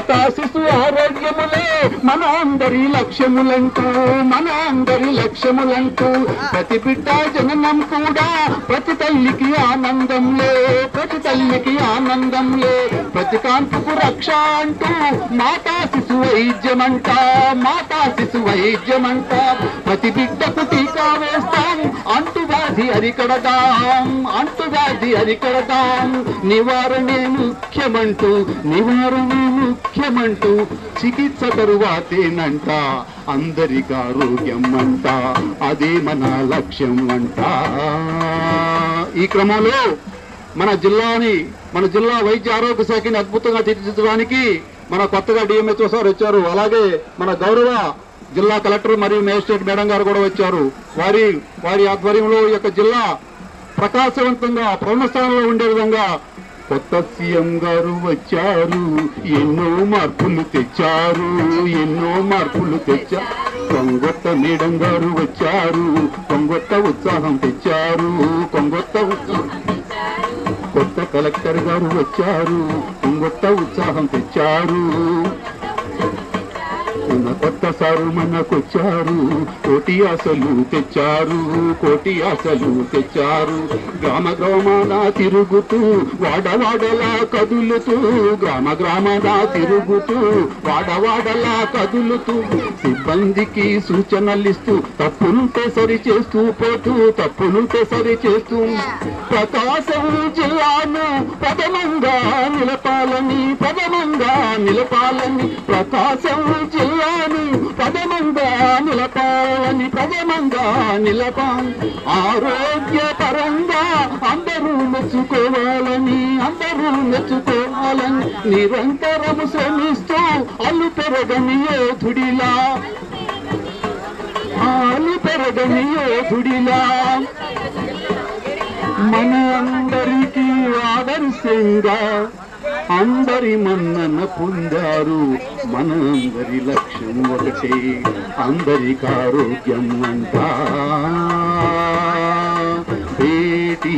మాతా శిశు ఆరోగ్యములే మన అందరి లక్ష్యములంటూ ప్రతి బిడ్డ జననం కూడా ప్రతి తల్లికి ఆనందంలే ప్రతి కాంతుకు రక్ష అంటూ మాతా శిశు వైద్యమంట ప్రతి బిడ్డకు టీకా వేస్తాం అంటువ్యాధి అరికడదాం నివారణే ముఖ్యమంటూ చికిత్స తరువాతేనంట అందరికి ఆరోగ్యం అంట అదే మన లక్ష్యం అంట. ఈ క్రమంలో మన జిల్లా వైద్య ఆరోగ్య శాఖని అద్భుతంగా తీర్చిదిద్దడానికి మన కొత్తగా డిఎంహెచ్ఓ సార్ వచ్చారు. అలాగే మన గౌరవ జిల్లా కలెక్టర్ మరియు మేజిస్ట్రేట్ మేడం గారు కూడా వచ్చారు. వారి ఆధ్వర్యంలో ఈ యొక్క జిల్లా ప్రకాశవంతంగా ప్రథమ స్థానంలో ఉండే విధంగా కొత్త సీఎం గారు వచ్చారు, ఎన్నో మార్పులు తెచ్చారు. కొంగొత్త మేడం గారు వచ్చారు, కొంగొత్త ఉత్సాహం తెచ్చారు. కొత్త కలెక్టర్ గారు వచ్చారు, కొంగొత్త ఉత్సాహం తెచ్చారు. కొత్త సారు మనకొచ్చారు, కోటి ఆశలు తెచ్చారు. గ్రామాన తిరుగుతూ వాడవాడలా కదులుతూ సిబ్బందికి సూచనలిస్తూ తప్పులుంటే సరి చేస్తూ ప్రకాశం జిల్లాను పదమంగా నిలపాలని ప్రకాశం జిల్లాను పదమంగా నిలపాలని ఆరోగ్యపరంగా అందరూ మెచ్చుకోవాలని నిరంతరము శ్రమిస్తూ అల్లు పెరగని యోధుడిలా మన అందరికీ ఆదర్శంగా అందరి మన్నన పొందారు. మన అందరి లక్ష్యం ఒకటే, అందరికి ఆరోగ్యం అంట. బేటీ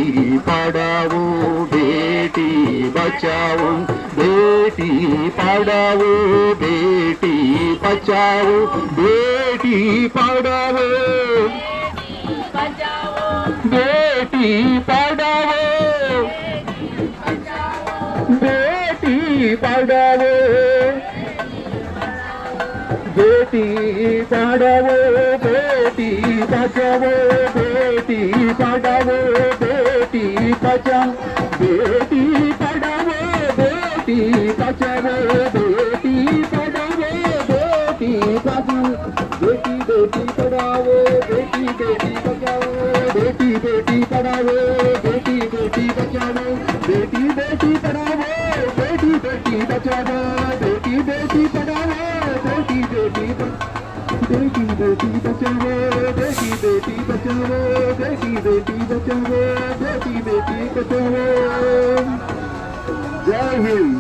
పడావో బేటీ బచావో, బేటీ పడావో బేటీ బచావో, బేటీ పడావో బేటీ పడావో बेटी पढ़ाओ बेटी बचाओ बेटी पढ़ाओ बेटी बचाओ बेटी पढ़ाओ बेटी बचाओ बेटी पढ़ाओ बेटी बचाओ बेटी पढ़ाओ बेटी बचाओ बेटी पढ़ाओ बेटी बचाओ बेटी पढ़ाओ बेटी बचाओ बेटी पढ़ाओ बेटी बचाओ जय हिंद।